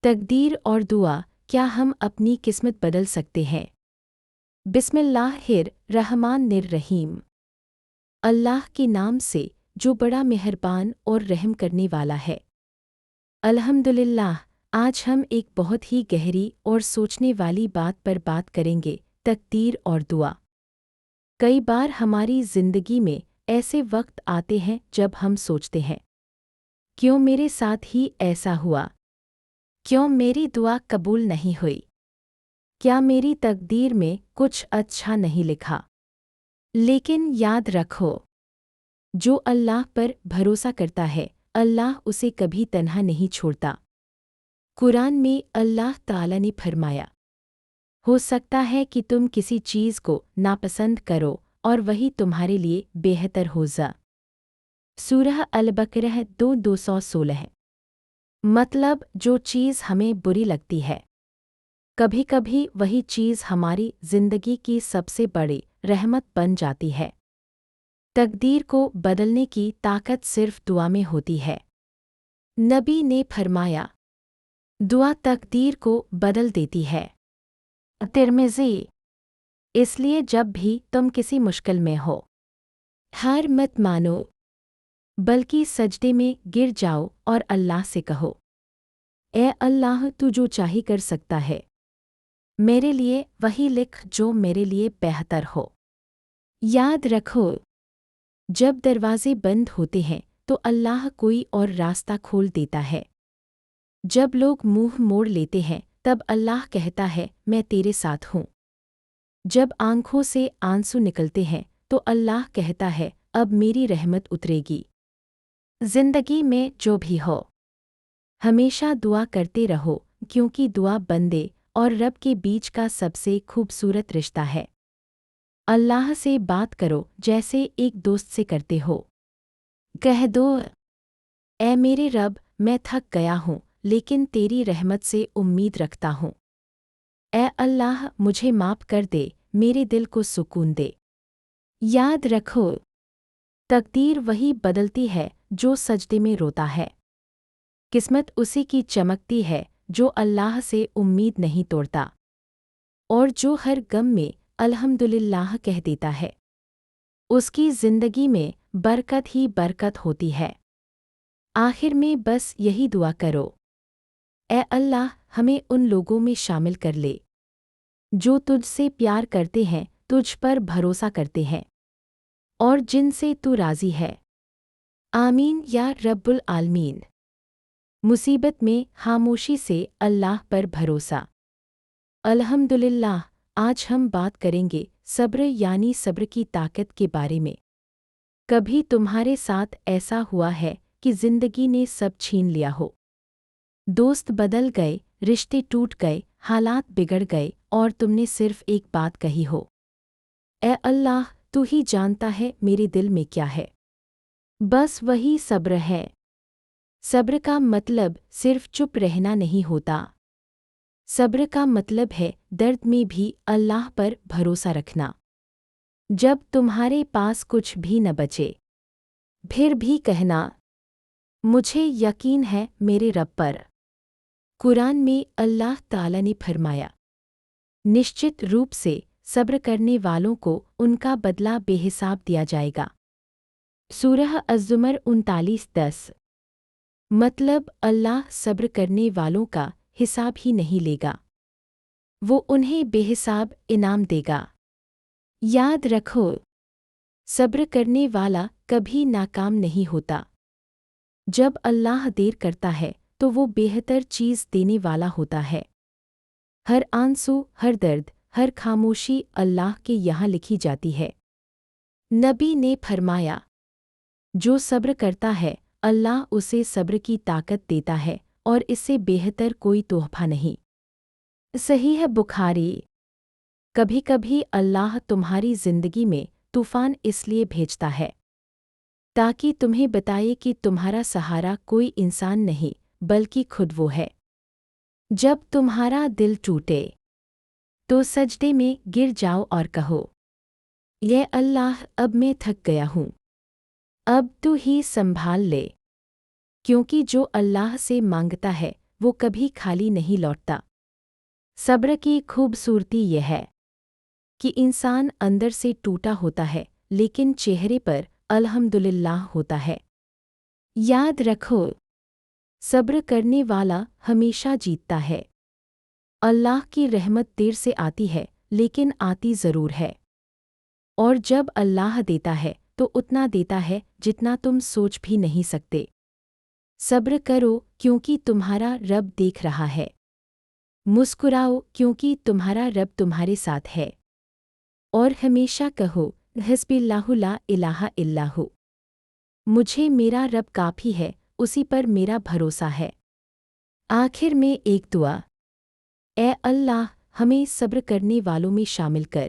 تقدیر اور دعا، کیا ہم اپنی قسمت بدل سکتے ہیں؟ بسم اللہ الرحمن الرحیم۔ اللہ کے نام سے جو بڑا مہربان اور رحم کرنے والا ہے۔ الحمدللہ، آج ہم ایک بہت ہی گہری اور سوچنے والی بات پر بات کریں گے، تقدیر اور دعا۔ کئی بار ہماری زندگی میں ایسے وقت آتے ہیں جب ہم سوچتے ہیں، کیوں میرے ساتھ ہی ایسا ہوا؟ کیوں میری دعا قبول نہیں ہوئی؟ کیا میری تقدیر میں کچھ اچھا نہیں لکھا؟ لیکن یاد رکھو، جو اللہ پر بھروسہ کرتا ہے، اللہ اسے کبھی تنہا نہیں چھوڑتا۔ قرآن میں اللہ تعالی نے فرمایا، ہو سکتا ہے کہ تم کسی چیز کو ناپسند کرو اور وہی تمہارے لیے بہتر ہو جائے۔ سورہ البقرہ 2:216۔ مطلب جو چیز ہمیں بری لگتی ہے، کبھی کبھی وہی چیز ہماری زندگی کی سب سے بڑی رحمت بن جاتی ہے۔ تقدیر کو بدلنے کی طاقت صرف دعا میں ہوتی ہے۔ نبی نے فرمایا، دعا تقدیر کو بدل دیتی ہے۔ ترمذی۔ اس لیے جب بھی تم کسی مشکل میں ہو، ہار مت مانو، بلکہ سجدے میں گر جاؤ اور اللہ سے کہو، اے اللہ، تو جو چاہی کر سکتا ہے، میرے لیے وہی لکھ جو میرے لیے بہتر ہو۔ یاد رکھو، جب دروازے بند ہوتے ہیں تو اللہ کوئی اور راستہ کھول دیتا ہے۔ جب لوگ منہ موڑ لیتے ہیں تب اللہ کہتا ہے، میں تیرے ساتھ ہوں۔ جب آنکھوں سے آنسو نکلتے ہیں تو اللہ کہتا ہے، اب میری رحمت اترے گی۔ زندگی میں جو بھی ہو، ہمیشہ دعا کرتے رہو، کیونکہ دعا بندے اور رب کے بیچ کا سب سے خوبصورت رشتہ ہے۔ اللہ سے بات کرو جیسے ایک دوست سے کرتے ہو۔ کہہ دو، اے میرے رب، میں تھک گیا ہوں لیکن تیری رحمت سے امید رکھتا ہوں۔ اے اللہ، مجھے معاف کر دے، میرے دل کو سکون دے۔ یاد رکھو، تقدیر وہی بدلتی ہے جو سجدے میں روتا ہے۔ قسمت اسی کی چمکتی ہے جو اللہ سے امید نہیں توڑتا، اور جو ہر غم میں الحمدللہ کہہ دیتا ہے، اس کی زندگی میں برکت ہی برکت ہوتی ہے۔ آخر میں بس یہی دعا کرو، اے اللہ، ہمیں ان لوگوں میں شامل کر لے جو تجھ سے پیار کرتے ہیں، تجھ پر بھروسہ کرتے ہیں، اور جن سے تو راضی ہے۔ آمین یا رب العالمین۔ مصیبت میں خاموشی سے اللہ پر بھروسہ۔ الحمدللہ، آج ہم بات کریں گے صبر یعنی صبر کی طاقت کے بارے میں۔ کبھی تمہارے ساتھ ایسا ہوا ہے کہ زندگی نے سب چھین لیا ہو؟ دوست بدل گئے، رشتے ٹوٹ گئے، حالات بگڑ گئے، اور تم نے صرف ایک بات کہی ہو، اے اللہ، تو ہی جانتا ہے میرے دل میں کیا ہے۔ بس وہی صبر ہے۔ صبر کا مطلب صرف چپ رہنا نہیں ہوتا۔ صبر کا مطلب ہے درد میں بھی اللہ پر بھروسہ رکھنا۔ جب تمہارے پاس کچھ بھی نہ بچے، پھر بھی کہنا، مجھے یقین ہے میرے رب پر۔ قرآن میں اللہ تعالی نے فرمایا، نشچت روپ سے صبر کرنے والوں کو ان کا بدلہ بے حساب دیا جائے گا۔ سورہ الزمر 39:10۔ مطلب اللہ صبر کرنے والوں کا حساب ہی نہیں لے گا، وہ انہیں بے حساب انعام دے گا۔ یاد رکھو، صبر کرنے والا کبھی ناکام نہیں ہوتا۔ جب اللہ دیر کرتا ہے تو وہ بہتر چیز دینے والا ہوتا ہے۔ ہر آنسو، ہر درد، ہر خاموشی اللہ کے یہاں لکھی جاتی ہے۔ نبی نے فرمایا، جو صبر کرتا ہے اللہ اسے صبر کی طاقت دیتا ہے، اور اس سے بہتر کوئی تحفہ نہیں۔ صحیح بخاری۔ کبھی کبھی اللہ تمہاری زندگی میں طوفان اس لیے بھیجتا ہے تاکہ تمہیں بتائے کہ تمہارا سہارا کوئی انسان نہیں بلکہ خود وہ ہے۔ جب تمہارا دل ٹوٹے تو سجدے میں گر جاؤ اور کہو، یہ اللہ، اب میں تھک گیا ہوں، اب تو ہی سنبھال لے۔ کیونکہ جو اللہ سے مانگتا ہے وہ کبھی خالی نہیں لوٹتا۔ صبر کی خوبصورتی یہ ہے کہ انسان اندر سے ٹوٹا ہوتا ہے لیکن چہرے پر الحمدللہ ہوتا ہے۔ یاد رکھو، صبر کرنے والا ہمیشہ جیتتا ہے۔ اللہ کی رحمت دیر سے آتی ہے لیکن آتی ضرور ہے، اور جب اللہ دیتا ہے تو اتنا دیتا ہے جتنا تم سوچ بھی نہیں سکتے۔ صبر کرو کیونکہ تمہارا رب دیکھ رہا ہے۔ مسکراؤ کیونکہ تمہارا رب تمہارے ساتھ ہے، اور ہمیشہ کہو حسبی اللہ لا الہ الا ہو، مجھے میرا رب کافی ہے، اسی پر میرا بھروسہ ہے۔ آخر میں ایک دعا، اے اللہ ہمیں صبر کرنے والوں میں شامل کر،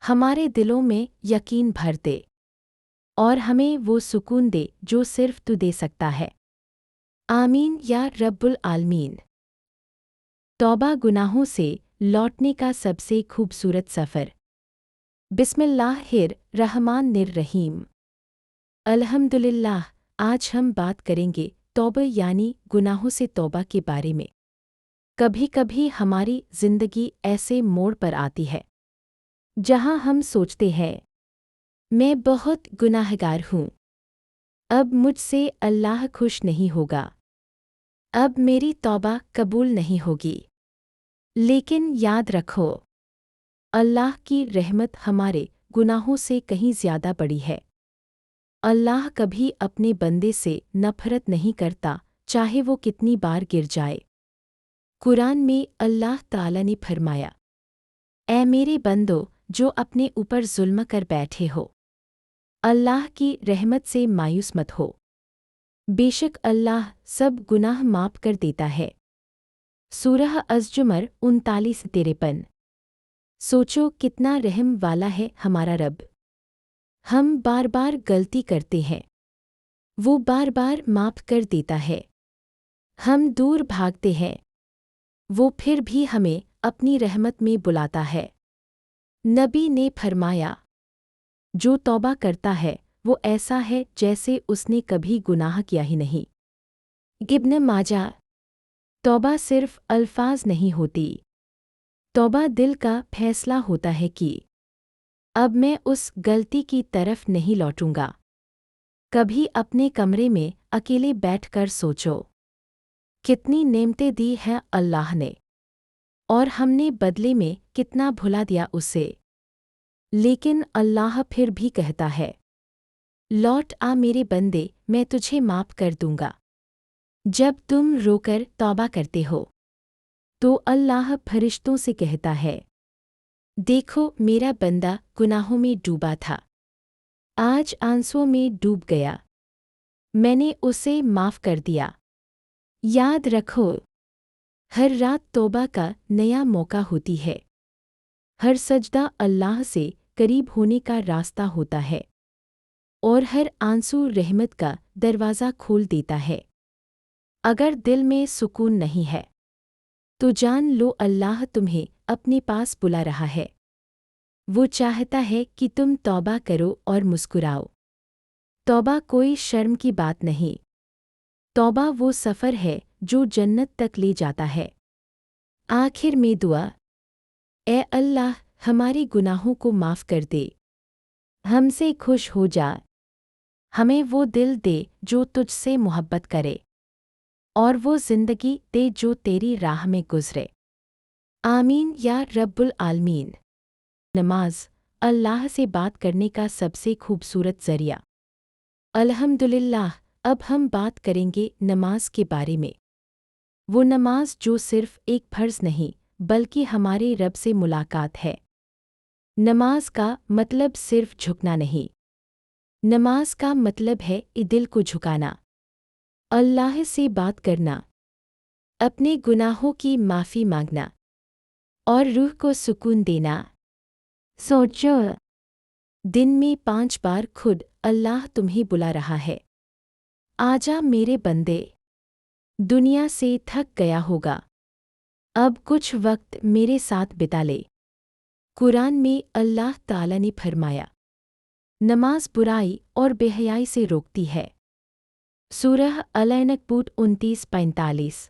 ہمارے دلوں میں یقین بھر دے، اور ہمیں وہ سکون دے جو صرف تو دے سکتا ہے۔ آمین یا رب العالمین۔ توبہ گناہوں سے لوٹنے کا سب سے خوبصورت سفر۔ بسم اللہ الرحمن الرحیم۔ الحمدللہ، آج ہم بات کریں گے توبہ یعنی گناہوں سے توبہ کے بارے میں۔ کبھی کبھی ہماری زندگی ایسے موڑ پر آتی ہے جہاں ہم سوچتے ہیں میں بہت گناہگار ہوں، اب مجھ سے اللہ خوش نہیں ہوگا، اب میری توبہ قبول نہیں ہوگی۔ لیکن یاد رکھو، اللہ کی رحمت ہمارے گناہوں سے کہیں زیادہ بڑی ہے۔ اللہ کبھی اپنے بندے سے نفرت نہیں کرتا، چاہے وہ کتنی بار گر جائے۔ قرآن میں اللہ تعالی نے فرمایا، اے میرے بندو جو اپنے اوپر ظلم کر بیٹھے ہو، اللہ کی رحمت سے مایوس مت ہو، بے شک اللہ سب گناہ معاف کر دیتا ہے۔ سورہ الزمر 39-53۔ سوچو کتنا رحم والا ہے ہمارا رب۔ ہم بار بار غلطی کرتے ہیں، وہ بار بار معاف کر دیتا ہے۔ ہم دور بھاگتے ہیں، وہ پھر بھی ہمیں اپنی رحمت میں بلاتا ہے۔ نبی نے فرمایا، جو توبہ کرتا ہے وہ ایسا ہے جیسے اس نے کبھی گناہ کیا ہی نہیں۔ ابن ماجہ۔ توبہ صرف الفاظ نہیں ہوتی، توبہ دل کا فیصلہ ہوتا ہے کہ اب میں اس غلطی کی طرف نہیں لوٹوں گا۔ کبھی اپنے کمرے میں اکیلے بیٹھ کر سوچو، کتنی نعمتیں دی ہیں اللہ نے، اور ہم نے بدلے میں کتنا بھلا دیا اسے۔ لیکن اللہ پھر بھی کہتا ہے، لوٹ آ میرے بندے، میں تجھے معاف کر دوں گا۔ جب تم رو کر توبہ کرتے ہو تو اللہ فرشتوں سے کہتا ہے، دیکھو میرا بندہ گناہوں میں ڈوبا تھا، آج آنسوں میں ڈوب گیا، میں نے اسے معاف کر دیا۔ یاد رکھو، ہر رات توبہ کا نیا موقع ہوتی ہے، ہر سجدہ اللہ سے قریب ہونے کا راستہ ہوتا ہے، اور ہر آنسو رحمت کا دروازہ کھول دیتا ہے۔ اگر دل میں سکون نہیں ہے تو جان لو اللہ تمہیں اپنے پاس بلا رہا ہے۔ وہ چاہتا ہے کہ تم توبہ کرو اور مسکراؤ۔ توبہ کوئی شرم کی بات نہیں، توبہ وہ سفر ہے جو جنت تک لے جاتا ہے۔ آخر میں دعا، اے اللہ ہمارے گناہوں کو معاف کر دے، ہم سے خوش ہو جا، ہمیں وہ دل دے جو تجھ سے محبت کرے، اور وہ زندگی دے جو تیری راہ میں گزرے۔ آمین یا رب العالمین۔ نماز اللہ سے بات کرنے کا سب سے خوبصورت ذریعہ۔ الحمدللہ، اب ہم بات کریں گے نماز کے بارے میں۔ وہ نماز جو صرف ایک فرض نہیں بلکہ ہمارے رب سے ملاقات ہے۔ نماز کا مطلب صرف جھکنا نہیں، نماز کا مطلب ہے دل کو جھکانا، اللہ سے بات کرنا، اپنے گناہوں کی معافی مانگنا، اور روح کو سکون دینا۔ سوچو، دن میں 5 بار خود اللہ تمہیں بلا رہا ہے، آجا میرے بندے، دنیا سے تھک گیا ہوگا، اب کچھ وقت میرے ساتھ بتا لے۔ قرآن میں اللہ تعالی نے فرمایا، نماز برائی اور بے حیائی سے روکتی ہے۔ سورہ العنکبوت 29-45۔